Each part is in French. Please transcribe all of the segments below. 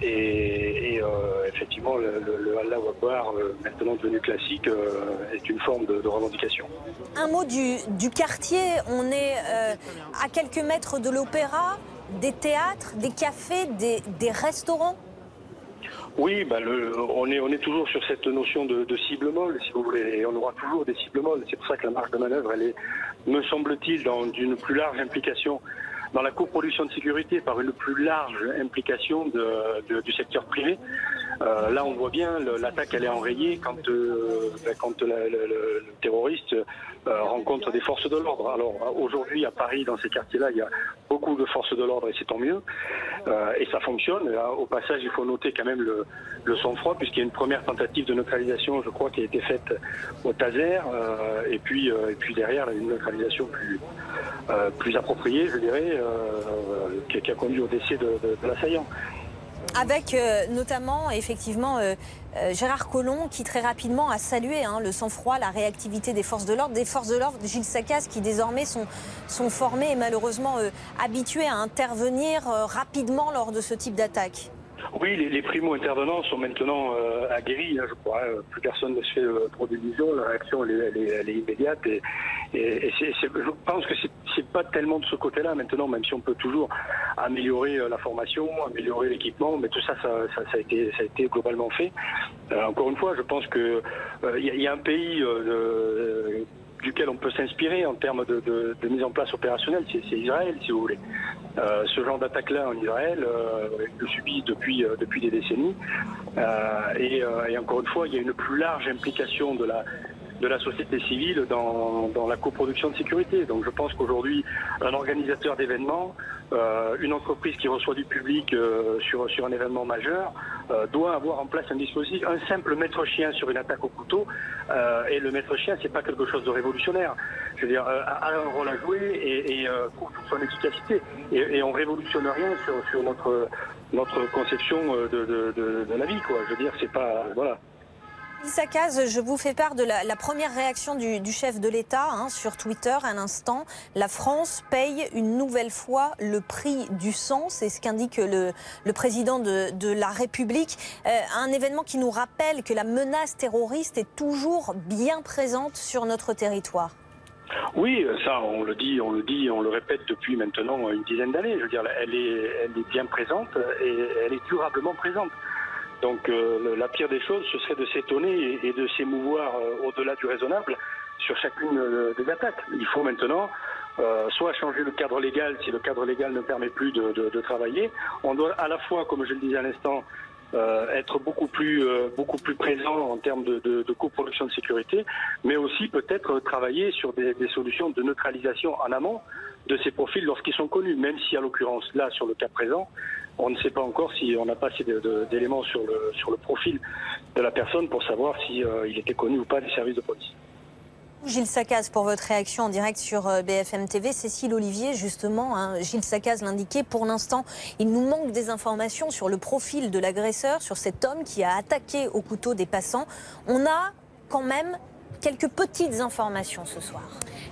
et effectivement le Allah Akbar, maintenant devenu classique, est une forme de revendication. Un mot du quartier, on est à quelques mètres de l'opéra, des théâtres, des cafés, des restaurants. Oui, on est toujours sur cette notion de cible molle, si vous voulez, et on aura toujours des cibles molles. C'est pour ça que la marge de manœuvre, elle est, me semble-t-il, dans une plus large implication dans la coproduction de sécurité, par une plus large implication du secteur privé. Là, on voit bien, l'attaque, elle est enrayée quand le terroriste rencontre des forces de l'ordre. Alors, aujourd'hui, à Paris, dans ces quartiers-là, il y a beaucoup de forces de l'ordre, et c'est tant mieux. Et ça fonctionne. Au passage, il faut noter quand même le sang-froid, puisqu'il y a une première tentative de neutralisation, je crois, qui a été faite au taser, et puis derrière, une neutralisation plus appropriée, je dirais, qui a conduit au décès de l'assaillant. Avec notamment, effectivement, Gérard Collomb, qui très rapidement a salué le sang-froid, la réactivité des forces de l'ordre. Gilles Saccaz, qui désormais sont formés et malheureusement habitués à intervenir rapidement lors de ce type d'attaque. Oui, les primo-intervenants sont maintenant aguerris, je crois. Plus personne ne se fait trop d'illusions. La réaction, elle est immédiate. Je pense que c'est pas tellement de ce côté-là maintenant, même si on peut toujours améliorer la formation, améliorer l'équipement, mais tout ça, ça a été globalement fait. Encore une fois, je pense que il y a un pays duquel on peut s'inspirer en termes de mise en place opérationnelle, c'est Israël, si vous voulez. Ce genre d'attaque-là en Israël, le subit depuis des décennies. Et encore une fois, il y a une plus large implication de la société civile dans la coproduction de sécurité. Donc je pense qu'aujourd'hui, un organisateur d'événements, une entreprise qui reçoit du public sur un événement majeur, doit avoir en place un dispositif, un simple maître-chien sur une attaque au couteau. Et le maître-chien, c'est pas quelque chose de révolutionnaire. Je veux dire, a un rôle à jouer et pour son efficacité. Et on révolutionne rien sur notre conception de la vie, quoi. Je veux dire, c'est pas... Voilà. Gilles Saccaz, je vous fais part de la première réaction du chef de l'État sur Twitter à l'instant. La France paye une nouvelle fois le prix du sang, c'est ce qu'indique le président de la République. Un événement qui nous rappelle que la menace terroriste est toujours bien présente sur notre territoire. Oui, ça, on le dit, on le répète depuis maintenant une dizaine d'années. Je veux dire, elle est bien présente et elle est durablement présente. Donc la pire des choses, ce serait de s'étonner et de s'émouvoir au-delà du raisonnable sur chacune des attaques. Il faut maintenant soit changer le cadre légal, si le cadre légal ne permet plus de travailler. On doit à la fois, comme je le disais à l'instant, être beaucoup plus présent en termes de coproduction de sécurité, mais aussi peut-être travailler sur des solutions de neutralisation en amont de ces profils lorsqu'ils sont connus, même si à l'occurrence là, sur le cas présent, on ne sait pas encore si on n'a pas assez d'éléments sur le profil de la personne pour savoir si il était connu ou pas des services de police. Gilles Saccaz, pour votre réaction en direct sur BFM TV. Cécile Olivier, justement, Gilles Saccaz l'indiquait, pour l'instant, il nous manque des informations sur le profil de l'agresseur, sur cet homme qui a attaqué au couteau des passants. On a quand même quelques petites informations ce soir.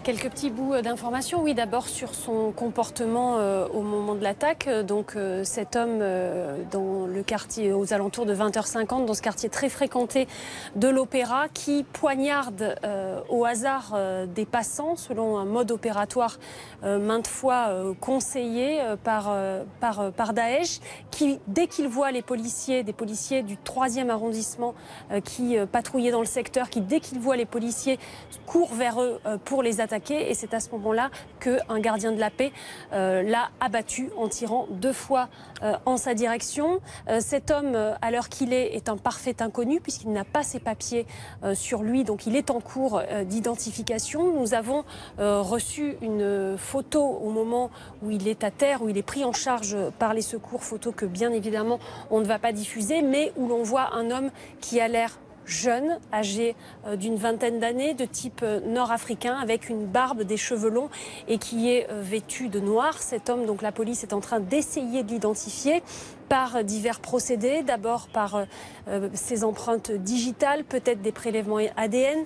Quelques petits bouts d'informations, oui, d'abord sur son comportement au moment de l'attaque. Donc cet homme dans le quartier aux alentours de 20h50, dans ce quartier très fréquenté de l'Opéra, qui poignarde au hasard des passants selon un mode opératoire maintes fois conseillé par Daesh, qui dès qu'il voit les policiers, des policiers du 3e arrondissement qui patrouillaient dans le secteur, qui dès qu'ils voient les policiers courent vers eux pour les attaquer, et c'est à ce moment-là qu'un gardien de la paix l'a abattu en tirant 2 fois en sa direction. Cet homme, à l'heure qu'il est un parfait inconnu puisqu'il n'a pas ses papiers sur lui, donc il est en cours d'identification. Nous avons reçu une photo au moment où il est à terre, où il est pris en charge par les secours, photo que bien évidemment on ne va pas diffuser, mais où l'on voit un homme qui a l'air jeune, âgé d'une vingtaine d'années, de type nord-africain, avec une barbe, des cheveux longs et qui est vêtu de noir. Cet homme, donc la police est en train d'essayer de l'identifier. par divers procédés, d'abord par ses empreintes digitales, peut-être des prélèvements ADN,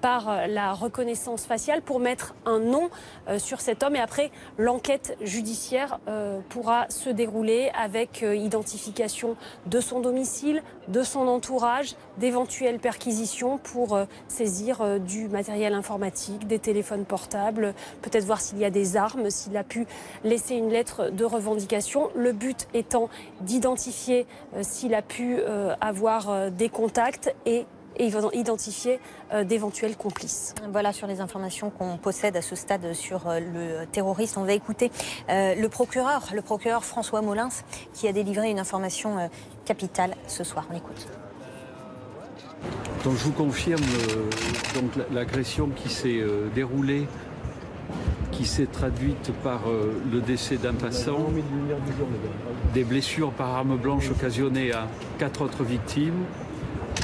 par la reconnaissance faciale pour mettre un nom sur cet homme. Et après, l'enquête judiciaire pourra se dérouler avec identification de son domicile, de son entourage, d'éventuelles perquisitions pour saisir du matériel informatique, des téléphones portables, peut-être voir s'il y a des armes, s'il a pu laisser une lettre de revendication. Le but étant d'identifier s'il a pu avoir des contacts et identifier d'éventuels complices. Voilà sur les informations qu'on possède à ce stade sur le terroriste. On va écouter le procureur François Molins qui a délivré une information capitale ce soir. On écoute. Donc je vous confirme l'agression qui s'est déroulée, qui s'est traduite par le décès d'un passant, des blessures par arme blanche occasionnées à 4 autres victimes.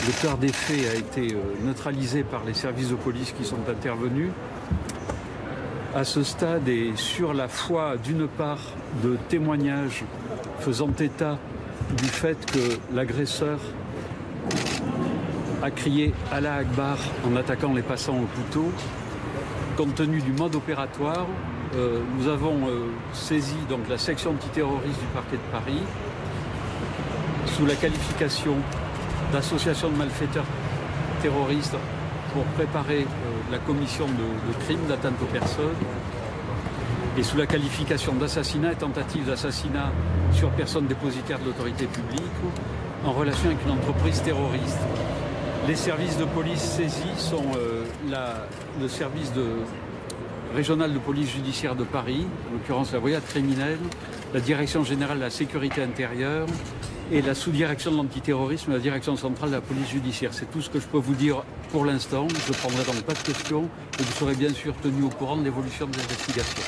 L'auteur des faits a été neutralisé par les services de police qui sont intervenus. À ce stade, et sur la foi d'une part de témoignages faisant état du fait que l'agresseur a crié « Allah Akbar » en attaquant les passants au couteau, compte tenu du mode opératoire, nous avons saisi donc la section antiterroriste du parquet de Paris sous la qualification d'association de malfaiteurs terroristes pour préparer la commission de crimes d'atteinte aux personnes et sous la qualification d'assassinat et tentative d'assassinat sur personne dépositaire de l'autorité publique en relation avec une entreprise terroriste. Les services de police saisis sont le service régional de police judiciaire de Paris, en l'occurrence la brigade criminelle, la direction générale de la sécurité intérieure et la sous-direction de l'antiterrorisme, la direction centrale de la police judiciaire. C'est tout ce que je peux vous dire pour l'instant. Je ne prendrai donc pas de questions et vous serez bien sûr tenu au courant de l'évolution des investigations.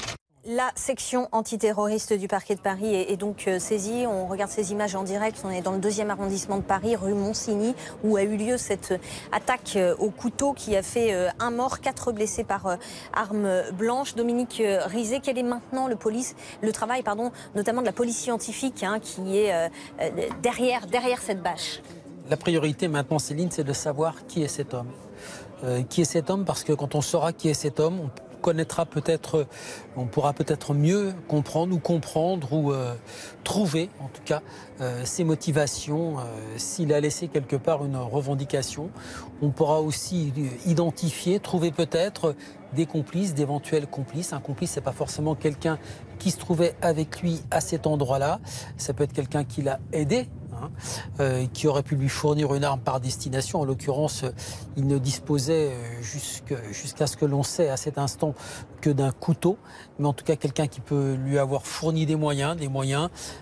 La section antiterroriste du parquet de Paris est donc saisie. On regarde ces images en direct. On est dans le 2e arrondissement de Paris, rue Monsigny, où a eu lieu cette attaque au couteau qui a fait 1 mort, 4 blessés par arme blanche. Dominique Rizet, quel est maintenant le travail, notamment de la police scientifique qui est derrière cette bâche? La priorité maintenant, Céline, c'est de savoir qui est cet homme. Qui est cet homme, parce que quand on saura qui est cet homme, on pourra peut-être mieux comprendre ou trouver en tout cas ses motivations, s'il a laissé quelque part une revendication. On pourra aussi identifier, trouver peut-être des complices, d'éventuels complices. Un complice, c'est pas forcément quelqu'un qui se trouvait avec lui à cet endroit-là. Ça peut être quelqu'un qui l'a aidé, qui aurait pu lui fournir une arme par destination. En l'occurrence, il ne disposait jusqu'à ce que l'on sait à cet instant que d'un couteau, mais en tout cas quelqu'un qui peut lui avoir fourni des moyens.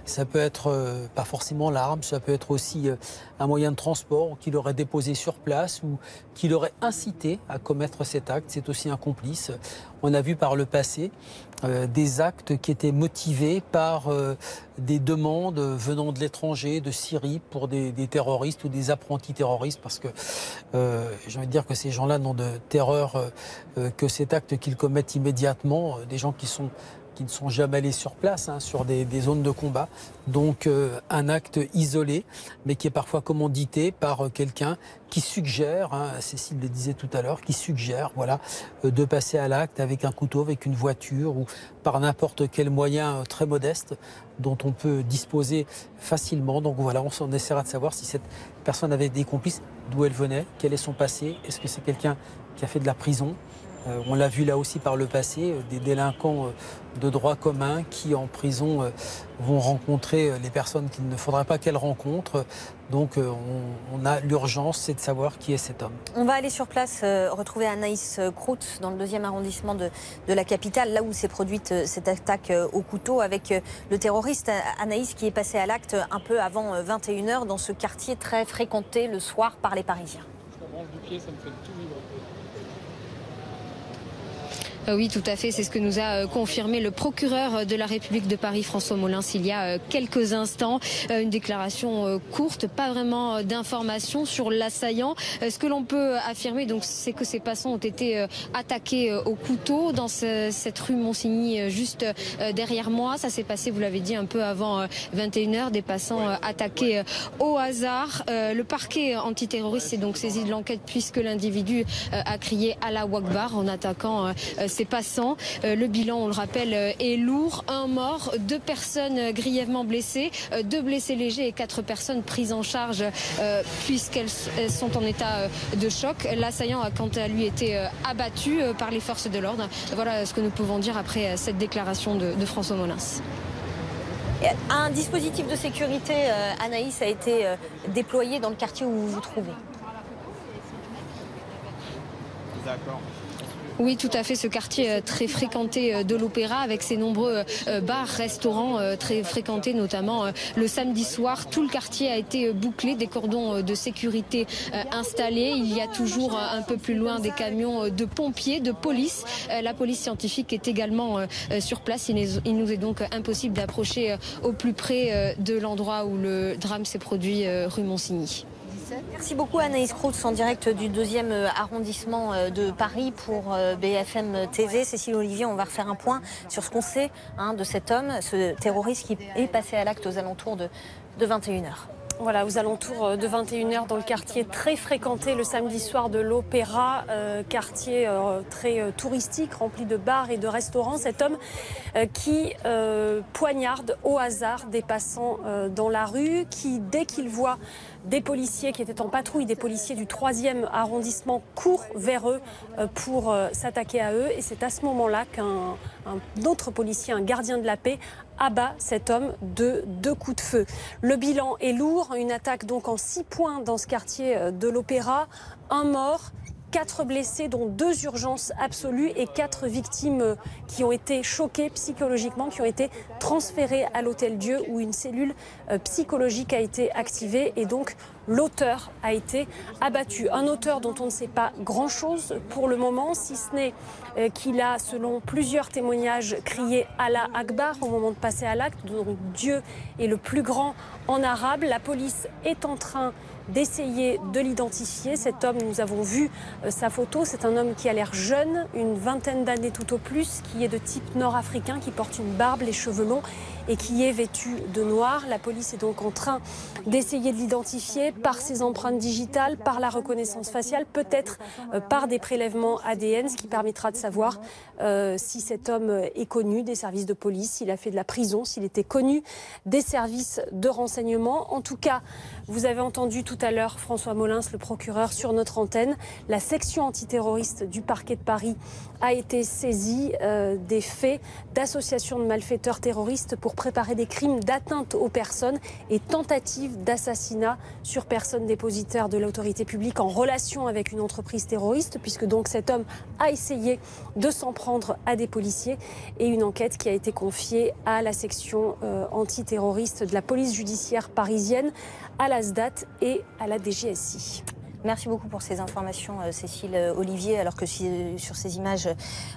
Ça peut être pas forcément l'arme, ça peut être aussi un moyen de transport qu'il aurait déposé sur place ou qui l'aurait incité à commettre cet acte. C'est aussi un complice. On a vu par le passé des actes qui étaient motivés par des demandes venant de l'étranger, de Syrie, pour des terroristes ou des apprentis terroristes, parce que j'ai envie de dire que ces gens-là n'ont de terreur que cet acte qu'ils commettent immédiatement, des gens qui ne sont jamais allés sur place, sur des zones de combat. Donc un acte isolé, mais qui est parfois commandité par quelqu'un qui suggère, Cécile le disait tout à l'heure, qui suggère de passer à l'acte avec un couteau, avec une voiture ou par n'importe quel moyen très modeste dont on peut disposer facilement. Donc voilà, on s'en essaiera de savoir si cette personne avait des complices, d'où elle venait, quel est son passé, est-ce que c'est quelqu'un qui a fait de la prison. On l'a vu là aussi par le passé, des délinquants de droit commun qui en prison vont rencontrer les personnes qu'il ne faudrait pas qu'elles rencontrent. Donc on a l'urgence, c'est de savoir qui est cet homme. On va aller sur place retrouver Anaïs Kroot dans le 2e arrondissement de la capitale, là où s'est produite cette attaque au couteau avec le terroriste. Anaïs qui est passé à l'acte un peu avant 21h dans ce quartier très fréquenté le soir par les Parisiens. Je la branche du pied, ça me fait tout vibrer. Oui, tout à fait. C'est ce que nous a confirmé le procureur de la République de Paris, François Molins, il y a quelques instants. Une déclaration courte, pas vraiment d'informations sur l'assaillant. Ce que l'on peut affirmer, donc, c'est que ces passants ont été attaqués au couteau dans cette rue Monsigny, juste derrière moi. Ça s'est passé, vous l'avez dit, un peu avant 21h. Des passants attaqués au hasard. Le parquet antiterroriste s'est donc saisi de l'enquête puisque l'individu a crié Allahu Akbar en attaquant ces passants. Le bilan, on le rappelle, est lourd. 1 mort, 2 personnes grièvement blessées, 2 blessés légers et 4 personnes prises en charge puisqu'elles sont en état de choc. L'assaillant a quant à lui été abattu par les forces de l'ordre. Voilà ce que nous pouvons dire après cette déclaration de François Molins. Un dispositif de sécurité, Anaïs, a été déployé dans le quartier où vous vous trouvez. D'accord. Oui, tout à fait. Ce quartier très fréquenté de l'Opéra avec ses nombreux bars, restaurants très fréquentés, notamment le samedi soir. Tout le quartier a été bouclé, des cordons de sécurité installés. Il y a toujours un peu plus loin des camions de pompiers, de police. La police scientifique est également sur place. Il nous est donc impossible d'approcher au plus près de l'endroit où le drame s'est produit, rue Monsigny. Merci beaucoup Anaïs Kroutz en direct du 2e arrondissement de Paris pour BFM TV. Cécile Olivier, on va refaire un point sur ce qu'on sait de cet homme, ce terroriste qui est passé à l'acte aux alentours de 21h. Voilà, aux alentours de 21h dans le quartier très fréquenté le samedi soir de l'Opéra, quartier très touristique, rempli de bars et de restaurants. Cet homme qui poignarde au hasard des passants dans la rue, qui dès qu'il voit des policiers qui étaient en patrouille, des policiers du 3e arrondissement courent vers eux pour s'attaquer à eux. Et c'est à ce moment-là qu'un autre policier, un gardien de la paix, abat cet homme de 2 coups de feu. Le bilan est lourd, une attaque donc en 6 points dans ce quartier de l'Opéra, 1 mort, 4 blessés, dont 2 urgences absolues et 4 victimes qui ont été choquées psychologiquement, qui ont été transférées à l'Hôtel-Dieu où une cellule psychologique a été activée et donc l'auteur a été abattu. Un auteur dont on ne sait pas grand-chose pour le moment, si ce n'est qu'il a, selon plusieurs témoignages, crié Allah Akbar au moment de passer à l'acte. Donc Dieu est le plus grand en arabe. La police est en train d'essayer de l'identifier. Cet homme, nous avons vu sa photo, c'est un homme qui a l'air jeune, une vingtaine d'années tout au plus, qui est de type nord-africain, qui porte une barbe, les cheveux longs et qui est vêtu de noir. La police est donc en train d'essayer de l'identifier par ses empreintes digitales, par la reconnaissance faciale, peut-être par des prélèvements ADN, ce qui permettra de savoir si cet homme est connu des services de police, s'il a fait de la prison, s'il était connu des services de renseignement. En tout cas, vous avez entendu tout à l'heure François Molins, le procureur, sur notre antenne. La section antiterroriste du parquet de Paris a été saisie des faits d'association de malfaiteurs terroristes pour préparer des crimes d'atteinte aux personnes et tentative d'assassinat sur personnes dépositaires de l'autorité publique en relation avec une entreprise terroriste, puisque donc cet homme a essayé de s'en prendre à des policiers, et une enquête qui a été confiée à la section antiterroriste de la police judiciaire parisienne, à la SDAT et à la DGSI. Merci beaucoup pour ces informations, Cécile Olivier. Alors que sur ces images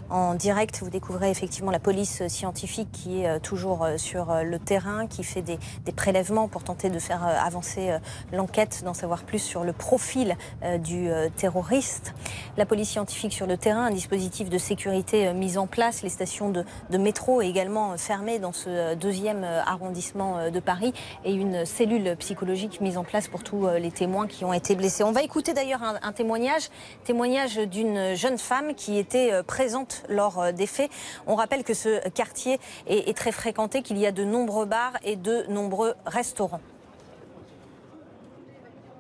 en direct, vous découvrez effectivement la police scientifique qui est toujours sur le terrain, qui fait des prélèvements pour tenter de faire avancer l'enquête, d'en savoir plus sur le profil du terroriste. La police scientifique sur le terrain, un dispositif de sécurité mis en place, les stations de métro également fermées dans ce 2e arrondissement de Paris, et une cellule psychologique mise en place pour tous les témoins qui ont été blessés. On va écouter d'ailleurs un témoignage d'une jeune femme qui était présente lors des faits. On rappelle que ce quartier est très fréquenté, qu'il y a de nombreux bars et de nombreux restaurants.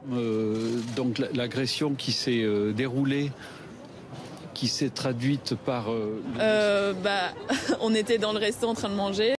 Donc l'agression qui s'est déroulée, qui s'est traduite par... On était dans le resto en train de manger.